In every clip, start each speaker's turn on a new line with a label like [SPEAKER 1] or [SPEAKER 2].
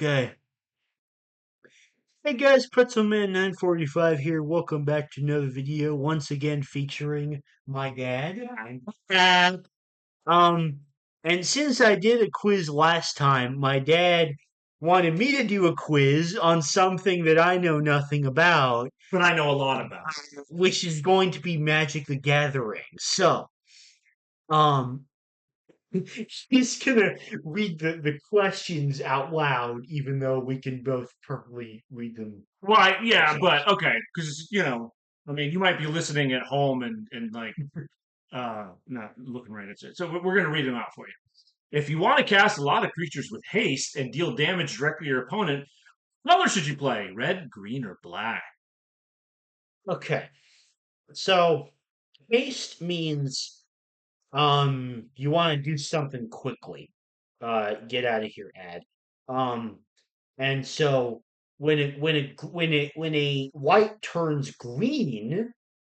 [SPEAKER 1] Okay. Hey guys, Pretzelman945 here. Welcome back to another video, once again featuring my dad. And, um, and since I did a quiz last time, my dad wanted me to do a quiz on something that I know nothing about,
[SPEAKER 2] But I know a lot about.
[SPEAKER 1] which is going to be Magic the Gathering. So, um, he's gonna read the questions out loud, even though we can both perfectly read them
[SPEAKER 2] Well, yeah,
[SPEAKER 1] ourselves.
[SPEAKER 2] but okay, because I mean, you might be listening at home and like not looking right at it. So we're gonna read them out for you. If you want to cast a lot of creatures with haste and deal damage directly to your opponent, what color should you play? Red, green, or black?
[SPEAKER 1] Okay, so haste means you want to do something quickly. Get out of here, ad. Um, and so when a white turns green,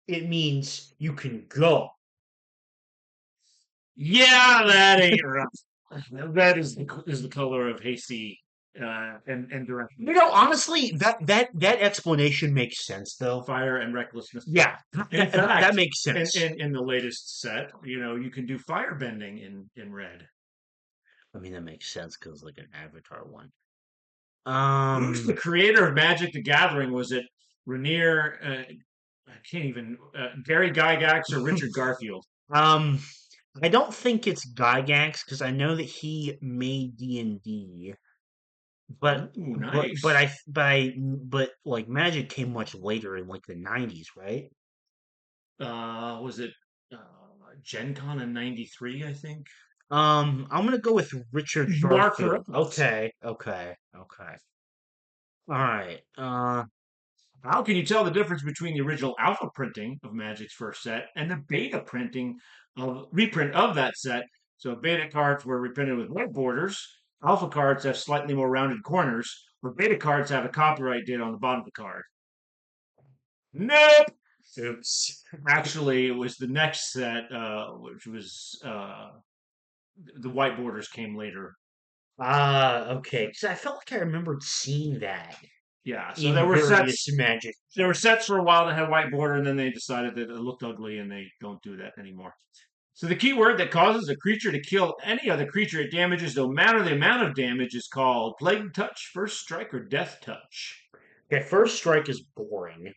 [SPEAKER 1] it means you can go.
[SPEAKER 2] Yeah, that ain't right. That is the color of hasty and direct
[SPEAKER 1] Honestly, that explanation makes sense, though.
[SPEAKER 2] fire and recklessness.
[SPEAKER 1] Yeah,
[SPEAKER 2] In
[SPEAKER 1] that
[SPEAKER 2] fact,
[SPEAKER 1] makes
[SPEAKER 2] in,
[SPEAKER 1] sense.
[SPEAKER 2] in, in the latest set, you can do fire bending in red.
[SPEAKER 1] I mean, that makes sense because like an Avatar one.
[SPEAKER 2] Who's the
[SPEAKER 1] Um,
[SPEAKER 2] creator of Magic the Gathering? Was it Rainier? I can't even. Gary Gygax or Richard Garfield?
[SPEAKER 1] um, I don't think it's Gygax because I know that he made D&D, but
[SPEAKER 2] Ooh,
[SPEAKER 1] but but
[SPEAKER 2] nice.
[SPEAKER 1] I but I but like Magic came much later in like the 90s, right?
[SPEAKER 2] Was it Gen Con in '93? I think.
[SPEAKER 1] I'm gonna go with Richard
[SPEAKER 2] You are
[SPEAKER 1] Garfield.
[SPEAKER 2] correct.
[SPEAKER 1] Okay. All right.
[SPEAKER 2] How can you tell the difference between the original alpha printing of Magic's first set and the beta printing of reprint of that set? So beta cards were reprinted with white borders. Alpha cards have slightly more rounded corners, where beta cards have a copyright date on the bottom of the card. Nope.
[SPEAKER 1] Oops.
[SPEAKER 2] Actually, it was the next set, which was the white borders came later.
[SPEAKER 1] Okay. Because I felt like I remembered seeing that
[SPEAKER 2] Yeah, so
[SPEAKER 1] in various Magic.
[SPEAKER 2] there were sets for a while that had white border, and then they decided that it looked ugly, and they don't do that anymore. So the key word that causes a creature to kill any other creature it damages, no matter the amount of damage, is called Plague Touch, First Strike, or Death Touch.
[SPEAKER 1] Okay, First Strike is boring.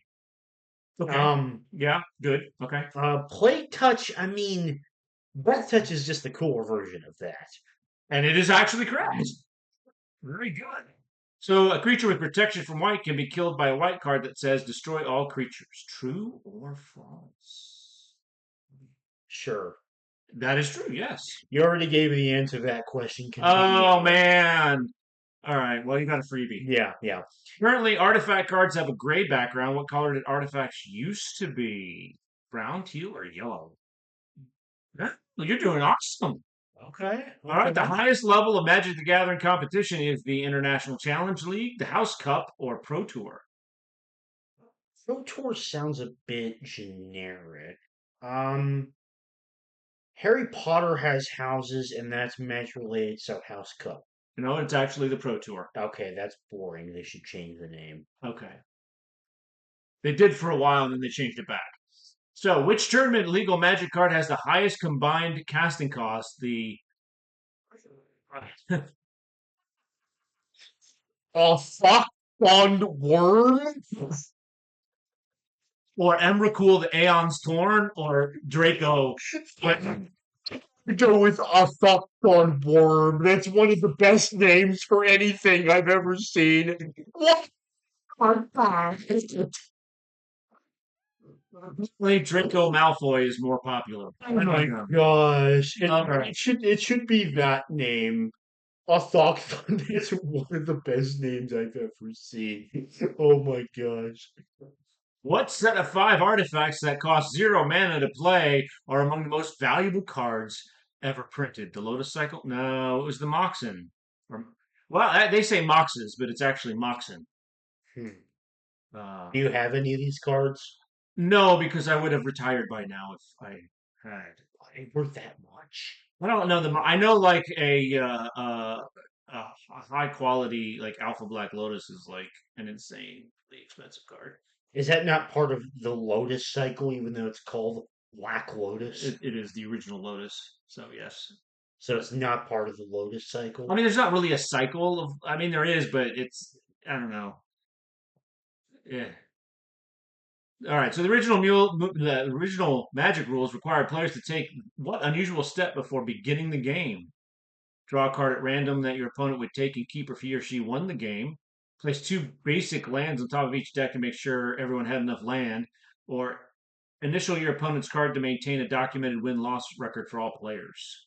[SPEAKER 2] Okay.
[SPEAKER 1] Um,
[SPEAKER 2] Yeah. Good. Okay.
[SPEAKER 1] Plague Touch, I mean, Death Touch is just the cooler version of that.
[SPEAKER 2] And it is actually correct. Very good. So a creature with protection from white can be killed by a white card that says destroy all creatures. True or false?
[SPEAKER 1] Sure.
[SPEAKER 2] That is true, yes.
[SPEAKER 1] You already gave me the answer to that question. Continue
[SPEAKER 2] Oh
[SPEAKER 1] on.
[SPEAKER 2] man. All right, well you got a freebie.
[SPEAKER 1] Yeah.
[SPEAKER 2] Currently artifact cards have a gray background. What color did artifacts used to be? Brown, teal, or yellow? Yeah, well, you're doing awesome.
[SPEAKER 1] Okay.
[SPEAKER 2] All right, the
[SPEAKER 1] Okay.
[SPEAKER 2] highest level of Magic the Gathering competition is the International Challenge League, the House Cup, or Pro Tour.
[SPEAKER 1] Pro Tour sounds a bit generic. Um, Harry Potter has houses, and that's match related, so House Cup.
[SPEAKER 2] No, it's actually the Pro Tour.
[SPEAKER 1] Okay, that's boring. They should change the name.
[SPEAKER 2] Okay. They did for a while and then they changed it back. So, which tournament legal magic card has the highest combined casting cost? The
[SPEAKER 1] A fuck on worm?
[SPEAKER 2] or Emrakul the Aeon's Torn or Draco.
[SPEAKER 1] Go with a fuck on worm. That's one of the best names for anything I've ever seen. What?
[SPEAKER 2] Draco Malfoy is more popular.
[SPEAKER 1] Oh my gosh.
[SPEAKER 2] All right.
[SPEAKER 1] It should be that name. A Thokthon is one of the best names I've ever seen. Oh my gosh.
[SPEAKER 2] What set of five artifacts that cost zero mana to play are among the most valuable cards ever printed? The Lotus Cycle? No, it was the Moxen. Well, they say Moxes, but it's actually Moxen.
[SPEAKER 1] Hmm.
[SPEAKER 2] Uh,
[SPEAKER 1] Do you have any of these cards?
[SPEAKER 2] no, because I would have retired by now if I had.
[SPEAKER 1] Why worth that much?
[SPEAKER 2] I don't know them. I know like a high quality like Alpha Black Lotus is like an insanely expensive card.
[SPEAKER 1] Is that not part of the Lotus cycle, even though it's called Black Lotus?
[SPEAKER 2] It is the original Lotus, so yes.
[SPEAKER 1] So it's not part of the Lotus
[SPEAKER 2] I
[SPEAKER 1] cycle.
[SPEAKER 2] mean, there's not really a cycle of. I mean, there is, but it's. I don't know. Yeah. All right. So the original Magic rules required players to take what unusual step before beginning the game? Draw a card at random that your opponent would take and keep if he or she won the game. Place two basic lands on top of each deck to make sure everyone had enough land. Or initial your opponent's card to maintain a documented win-loss record for all players.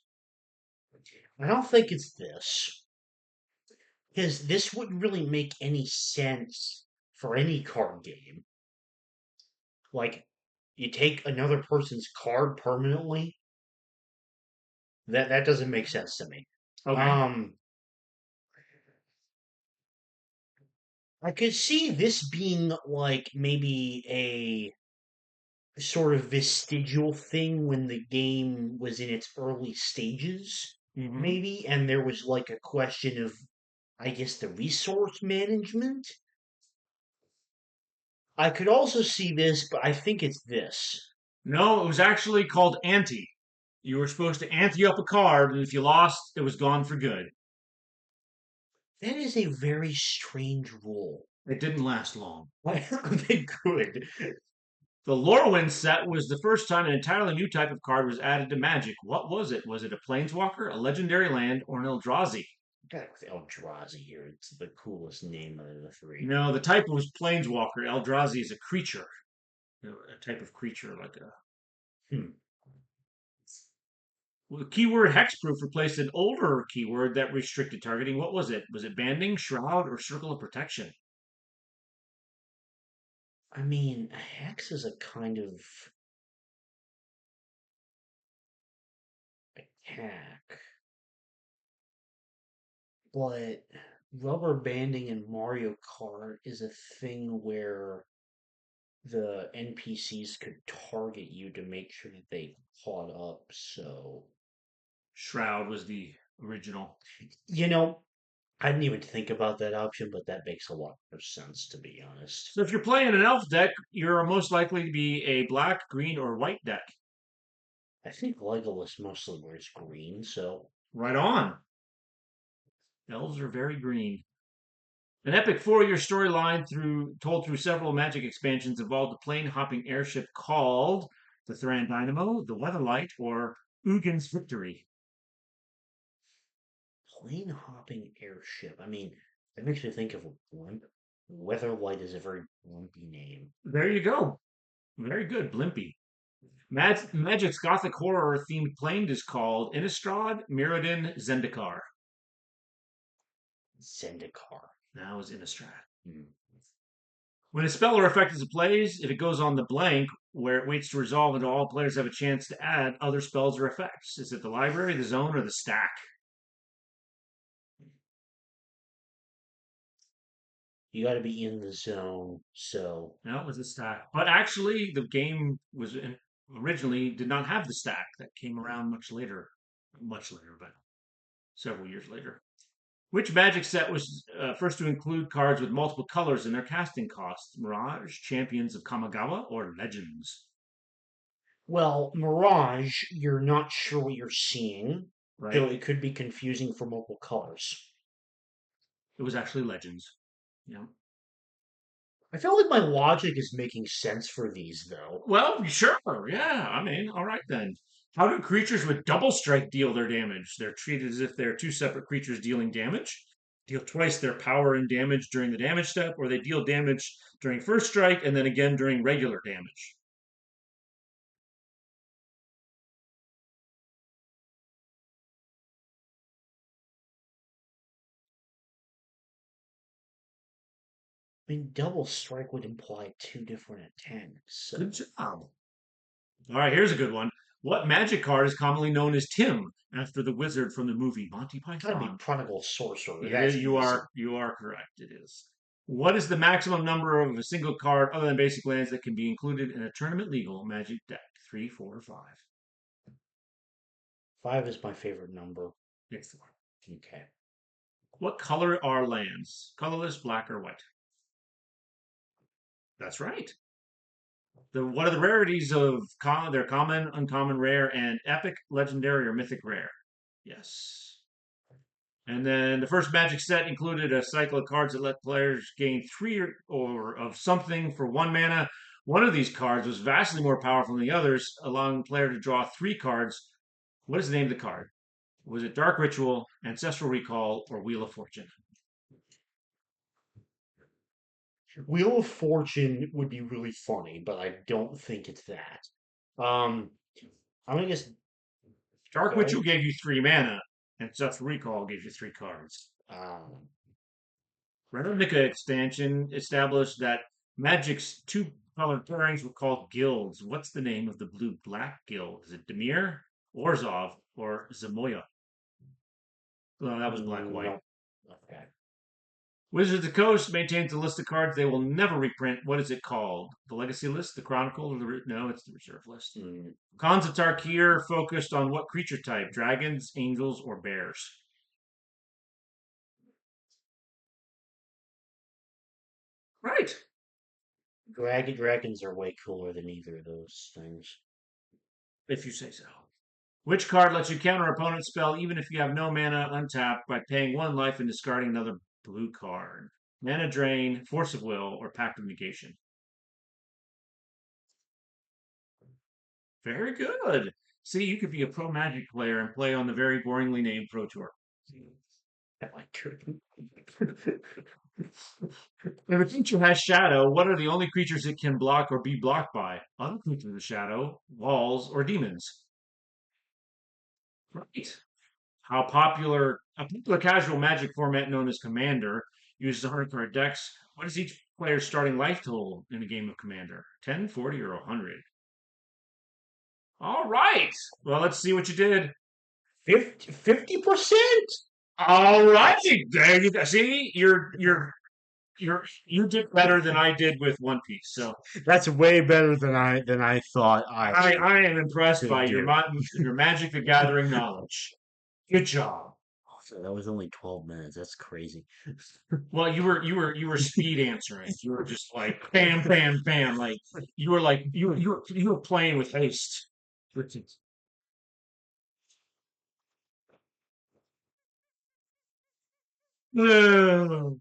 [SPEAKER 1] I don't think it's this, because this wouldn't really make any sense for any card game. Like, you take another person's card permanently. That doesn't make sense to me.
[SPEAKER 2] Okay.
[SPEAKER 1] Um, I could see this being like maybe a sort of vestigial thing when the game was in its early stages,
[SPEAKER 2] Mm-hmm.
[SPEAKER 1] maybe, and there was like a question of, I guess, the resource management. I could also see this, but I think it's this.
[SPEAKER 2] No, it was actually called ante. You were supposed to ante up a card, and if you lost, it was gone for good.
[SPEAKER 1] That is a very strange rule.
[SPEAKER 2] It didn't last long.
[SPEAKER 1] Why are they good?
[SPEAKER 2] The Lorwyn set was the first time an entirely new type of card was added to Magic. What was it? Was it a Planeswalker, a legendary land, or an Eldrazi?
[SPEAKER 1] Got with Eldrazi here. It's the coolest name out of the three.
[SPEAKER 2] No, the type was Planeswalker. Eldrazi is a creature, a type of creature like a.
[SPEAKER 1] Hmm.
[SPEAKER 2] Well, the keyword hexproof replaced an older keyword that restricted targeting. What was it? Was it banding, shroud, or circle of protection?
[SPEAKER 1] I mean, a hex is a kind of attack, but rubber banding in Mario Kart is a thing where the NPCs could target you to make sure that they caught up. So,
[SPEAKER 2] Shroud was the original.
[SPEAKER 1] you know, I didn't even think about that option, but that makes a lot more sense, to be honest.
[SPEAKER 2] So if you're playing an elf deck, you're most likely to be a black, green, or white deck.
[SPEAKER 1] I think Legolas mostly wears green, so
[SPEAKER 2] Right on. Elves are very green. An epic four-year storyline told through several Magic expansions involved a plane-hopping airship called the Thran Dynamo, the Weatherlight, or Ugin's Victory.
[SPEAKER 1] plane hopping airship. I mean, it makes me think of a blimp. Weatherlight is a very blimpy name.
[SPEAKER 2] There you go. Very good, Blimpy. Magic's gothic horror themed plane is called Innistrad, Mirrodin, Zendikar.
[SPEAKER 1] Zendikar.
[SPEAKER 2] Now is Innistrad.
[SPEAKER 1] Hmm.
[SPEAKER 2] When a spell or effect is plays, if it goes on the blank, where it waits to resolve until all players have a chance to add other spells or effects. Is it the library, the zone, or the stack?
[SPEAKER 1] You got to be in the zone. So,
[SPEAKER 2] No, it was the stack. But actually, the game originally did not have the stack. That came around much later, but several years later. Which Magic set was first to include cards with multiple colors in their casting costs? Mirage, Champions of Kamigawa, or Legends?
[SPEAKER 1] well, Mirage, you're not sure what you're seeing, so
[SPEAKER 2] Right?
[SPEAKER 1] it could be confusing for multiple colors.
[SPEAKER 2] It was actually Legends. Yeah.
[SPEAKER 1] I feel like my logic is making sense for these, though.
[SPEAKER 2] Well, sure. Yeah. I mean, all right then. How do creatures with double strike deal their damage? They're treated as if they're two separate creatures dealing damage. Deal twice their power and damage during the damage step, or they deal damage during first strike and then again during regular damage.
[SPEAKER 1] I mean, double strike would imply two different attacks,
[SPEAKER 2] Good
[SPEAKER 1] so
[SPEAKER 2] job. All right, here's a good one. What magic card is commonly known as Tim after the wizard from the movie Monty
[SPEAKER 1] gotta be
[SPEAKER 2] Python?
[SPEAKER 1] Prodigal Sorcerer.
[SPEAKER 2] It is,
[SPEAKER 1] That's easy.
[SPEAKER 2] you are correct. It is. What is the maximum number of a single card other than basic lands that can be included in a tournament legal Magic deck? Three, four, or five?
[SPEAKER 1] 5 is my favorite number.
[SPEAKER 2] Pick four.
[SPEAKER 1] Okay.
[SPEAKER 2] What color are lands? Colorless, black, or white? That's right. What are the rarities of their common, uncommon, rare, and epic, legendary, or mythic rare? Yes. And then the first Magic set included a cycle of cards that let players gain three or of something for 1 mana. One of these cards was vastly more powerful than the others, allowing the player to draw 3 cards. What is the name of the card? Was it Dark Ritual, Ancestral Recall, or Wheel of Fortune?
[SPEAKER 1] Wheel of Fortune would be really funny, but I don't think it's that. Um, I'm gonna guess.
[SPEAKER 2] Dark
[SPEAKER 1] Okay.
[SPEAKER 2] Ritual gave you 3 mana, Ancestral Recall gave you 3 cards.
[SPEAKER 1] Um,
[SPEAKER 2] Ravnica expansion established that Magic's 2 color pairings were called guilds. What's the name of the blue-black guild? Is it Dimir, Orzhov, or Zamoya? Well, that was black-white.
[SPEAKER 1] no. Okay.
[SPEAKER 2] Wizards of the Coast maintains a list of cards they will never reprint. What is it called? The Legacy list, the Chronicle, or no, it's the Reserve list.
[SPEAKER 1] Mm,
[SPEAKER 2] Khans of Tarkir focused on what creature type? Dragons, angels, or bears? Right.
[SPEAKER 1] Dragons are way cooler than either of those things.
[SPEAKER 2] If you say so. Which card lets you counter opponent's spell even if you have no mana untapped by paying 1 life and discarding another blue card? Mana Drain, Force of Will, or Pact of Negation? Very good. See, you could be a pro Magic player and play on the very boringly named Pro Tour.
[SPEAKER 1] I couldn't.
[SPEAKER 2] If a creature has Shadow, what are the only creatures it can block or be blocked by? Other creatures with Shadow, walls, or demons? Right. A popular casual Magic format known as Commander uses 100 card decks. What is each player's starting life total in a game of Commander? 10, 40, or 100? All right. Well, let's see what you did.
[SPEAKER 1] 50%?
[SPEAKER 2] All right. There you go. See, you did better than I did with One Piece. So
[SPEAKER 1] That's way better than I thought
[SPEAKER 2] I am impressed
[SPEAKER 1] could
[SPEAKER 2] by
[SPEAKER 1] do.
[SPEAKER 2] your Magic the Gathering knowledge. Good job.
[SPEAKER 1] So that was only 12 minutes. That's crazy.
[SPEAKER 2] Well, you were speed answering. You were just like bam, bam, bam. You were playing with haste. No.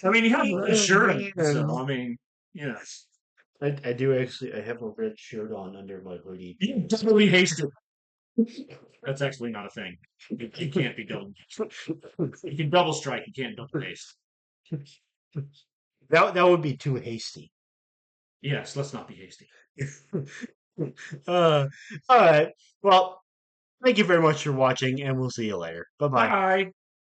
[SPEAKER 2] I mean, you have a red shirt on, so I mean, yes,
[SPEAKER 1] I do actually. I have a red shirt on under my hoodie.
[SPEAKER 2] you definitely hasted. That's actually not a thing. You can't be double. You can double strike. You can't double haste.
[SPEAKER 1] That would be too hasty.
[SPEAKER 2] Yes, let's not be hasty.
[SPEAKER 1] All right. Well, thank you very much for watching, and we'll see you later. Bye bye.
[SPEAKER 2] Bye.